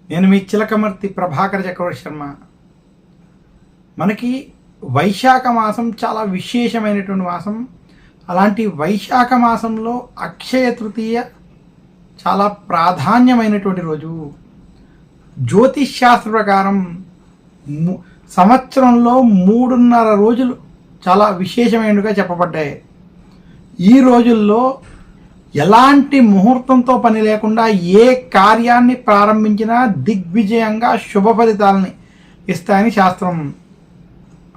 నేను మీ చిలకమర్తి ప్రభాకర చక్రవర్తి శర్మ. మనకి వైశాఖ మాసం చాలా విశేషమైనటువంటి మాసం. అలాంటి వైశాఖ మాసంలో అక్షయ తృతీయ చాలా ప్రాధాన్యమైనటువంటి రోజు. జ్యోతిష్ శాస్త్ర ప్రకారం సంవత్సరంలో 3.5 రోజులు చాలా విశేషమైనగా చెప్పబడ్డాయి. ఈ రోజుల్లో ఎలాంటి ముహూర్తంతో పని లేకుండా ఏ కార్యాన్ని ప్రారంభించినా దిగ్విజయంగా శుభ ఫలితాలని ఇస్తాయని శాస్త్రం.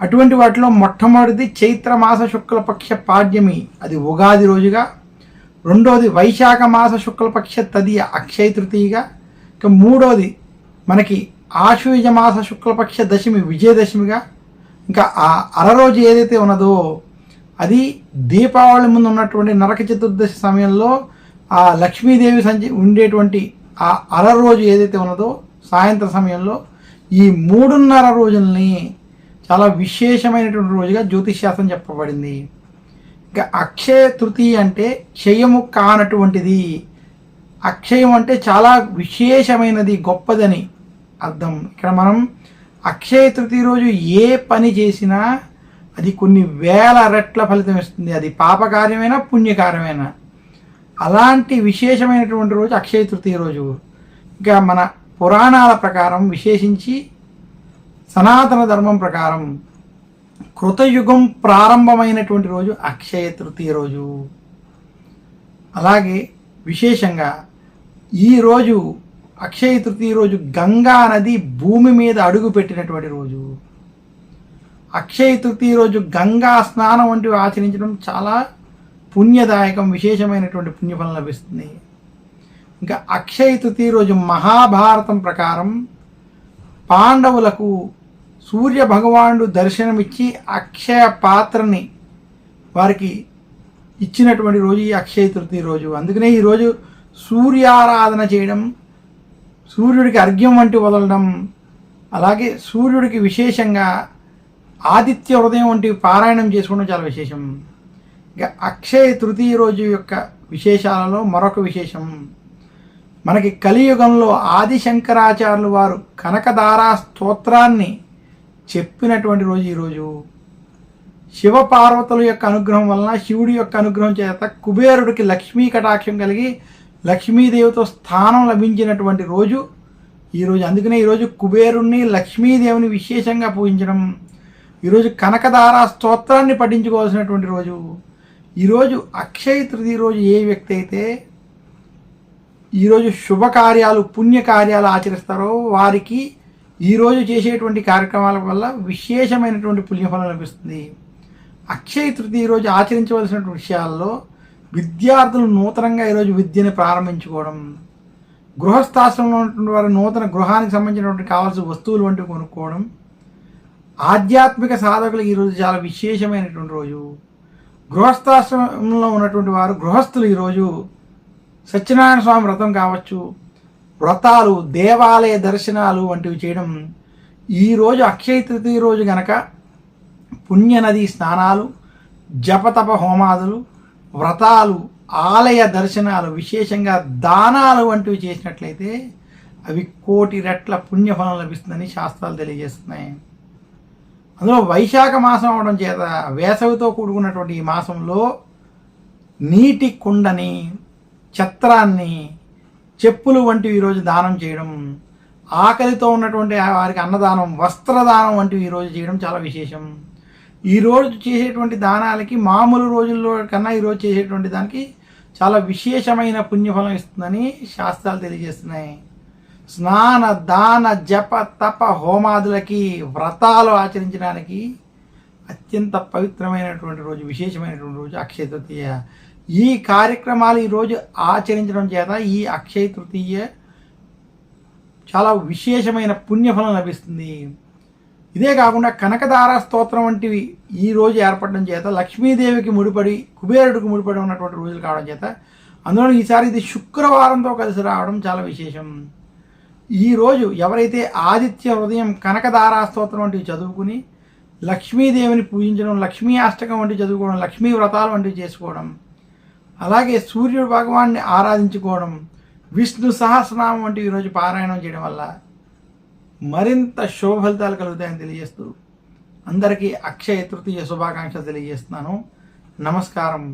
అటువంటి వాటిలో మొట్టమొదటిది చైత్రమాస శుక్లపక్ష పాడ్యమి, అది ఉగాది రోజుగా. రెండోది వైశాఖ మాస శుక్లపక్ష తదియ అక్షయ తృతీయగా. ఇక మూడోది మనకి ఆశ్వయుజ మాస శుక్లపక్ష దశమి విజయదశమిగా. ఇంకా ఆ అరరోజు ఏదైతే ఉన్నదో అది దీపావళి ముందు ఉన్నటువంటి నరక చతుర్దశి సమయంలో ఆ లక్ష్మీదేవి ఉండేటువంటి ఆ అరరోజు ఏదైతే ఉన్నదో సాయంత్రం సమయంలో ఈ 3.5 రోజుల్ని చాలా విశేషమైనటువంటి రోజుగా జ్యోతిష్ శాస్త్రం చెప్పబడింది. ఇంకా అక్షయ తృతీయ అంటే క్షయము కానటువంటిది. అక్షయం అంటే చాలా విశేషమైనది, గొప్పదని అర్థం. ఇక్కడ మనం అక్షయ తృతీయ రోజు ఏ పని చేసినా అది కొన్ని వేల రెట్ల ఫలితం ఇస్తుంది. అది పాపకార్యమైనా పుణ్యకార్యమైనా. అలాంటి విశేషమైనటువంటి రోజు అక్షయ తృతీయ రోజు. ఇంకా మన పురాణాల ప్రకారం, విశేషించి సనాతన ధర్మం ప్రకారం కృతయుగం ప్రారంభమైనటువంటి రోజు అక్షయ తృతీయ రోజు. అలాగే విశేషంగా ఈరోజు అక్షయ తృతీయ రోజు గంగా నది భూమి మీద అడుగు పెట్టినటువంటి రోజు. అక్షయ తృతీయ రోజు గంగా స్నానం వంటివి ఆచరించడం చాలా పుణ్యదాయకం, విశేషమైనటువంటి పుణ్యఫలం లభిస్తుంది. ఇంకా అక్షయ తృతీయ రోజు మహాభారతం ప్రకారం పాండవులకు సూర్య భగవానుడు దర్శనమిచ్చి అక్షయ పాత్రని వారికి ఇచ్చినటువంటి రోజు ఈ అక్షయ తృతీయ రోజు. అందుకనే ఈరోజు సూర్యారాధన చేయడం, సూర్యుడికి అర్ఘ్యం వంటి వదలడం, అలాగే సూర్యుడికి విశేషంగా ఆదిత్య హృదయం వంటి పారాయణం చేసుకోవడం చాలా విశేషం. ఇక అక్షయ తృతీయ రోజు యొక్క విశేషాలలో మరొక విశేషం, మనకి కలియుగంలో ఆదిశంకరాచార్యులు వారు కనకదారా స్తోత్రాన్ని చెప్పినటువంటి రోజు ఈరోజు. శివ పార్వతుల యొక్క అనుగ్రహం వలన, శివుడి యొక్క అనుగ్రహం చేత కుబేరుడికి లక్ష్మీ కటాక్షం కలిగి లక్ష్మీదేవితో స్థానం లభించినటువంటి రోజు ఈరోజు. అందుకనే ఈరోజు కుబేరుణ్ణి, లక్ష్మీదేవిని విశేషంగా పూజించడం, ఈరోజు కనకదారా స్తోత్రాన్ని పఠించుకోవాల్సినటువంటి రోజు. ఈరోజు అక్షయ తృతీయ రోజు ఏ వ్యక్తి అయితే ఈరోజు శుభకార్యాలు, పుణ్యకార్యాలు ఆచరిస్తారో వారికి ఈరోజు చేసేటువంటి కార్యక్రమాల వల్ల విశేషమైనటువంటి పుణ్యఫలం లభిస్తుంది. అక్షయ తృతీయ రోజు ఆచరించవలసినటువంటి విషయాల్లో విద్యార్థులు నూతనంగా ఈరోజు విద్యను ప్రారంభించుకోవడం, గృహస్థాశ్రమంలో ఉన్నటువంటి వారు నూతన గృహానికి సంబంధించినటువంటి కావాల్సిన వస్తువులు వంటివి కొనుక్కోవడం, ఆధ్యాత్మిక సాధకులకు ఈరోజు చాలా విశేషమైనటువంటి రోజు. గృహస్థాశ్రమంలో ఉన్నటువంటి వారు, గృహస్థులు ఈరోజు సత్యనారాయణ స్వామి వ్రతం కావచ్చు, వ్రతాలు, దేవాలయ దర్శనాలు వంటివి చేయడం. ఈరోజు అక్షయ తృతీయ రోజు గనక పుణ్యనది స్నానాలు, జపతప హోమాదులు, వ్రతాలు, ఆలయ దర్శనాలు, విశేషంగా దానాలు వంటివి చేసినట్లయితే అవి 1,000,000 రెట్ల పుణ్యఫలం లభిస్తుందని శాస్త్రాలు తెలియజేస్తున్నాయి. అందులో వైశాఖ మాసం అవడం చేత వేసవితో కూడుకున్నటువంటి ఈ మాసంలో నీటి కుండని, ఛత్రాన్ని, చెప్పులు వంటివి ఈరోజు దానం చేయడం, ఆకలితో ఉన్నటువంటి వారికి అన్నదానం, వస్త్రదానం వంటివి ఈరోజు చేయడం చాలా విశేషం. ఈరోజు చేసేటువంటి దానాలకి మామూలు రోజుల్లో కన్నా ఈరోజు చేసేటువంటి దానికి చాలా విశేషమైన పుణ్యఫలం ఇస్తుందని శాస్త్రాలు తెలియజేస్తున్నాయి. స్నాన, దాన, జప, తప, హోమాదులకి, వ్రతాలు ఆచరించడానికి అత్యంత పవిత్రమైనటువంటి రోజు, విశేషమైనటువంటి రోజు అక్షయ తృతీయ. ఈ కార్యక్రమాలు ఈరోజు ఆచరించడం చేత ఈ అక్షయ తృతీయ చాలా విశేషమైన పుణ్యఫలం లభిస్తుంది. ఇదే కాకుండా కనకదారా స్తోత్రం వంటివి ఈరోజు ఏర్పడడం చేత లక్ష్మీదేవికి ముడిపడి, కుబేరుడికి ముడిపడి ఉన్నటువంటి రోజులు కావడం చేత, అందులో ఈసారి ఇది శుక్రవారంతో కలిసి రావడం చాలా విశేషం. ఈరోజు ఎవరైతే ఆదిత్య హృదయం, కనకదారా స్తోత్రం వంటివి చదువుకుని లక్ష్మీదేవిని పూజించడం, లక్ష్మీ అష్టకం వంటివి చదువుకోవడం, లక్ష్మీ వ్రతాలు వంటివి చేసుకోవడం, అలాగే సూర్యుడు భగవాన్ని ఆరాధించుకోవడం, విష్ణు సహస్రనామం వంటి ఈరోజు పారాయణం చేయడం వల్ల మరింత శుభ ఫలితాలు కలుగుతాయని తెలియజేస్తూ అందరికీ అక్షయ తృతీయ శుభాకాంక్షలు తెలియజేస్తున్నాను. నమస్కారం.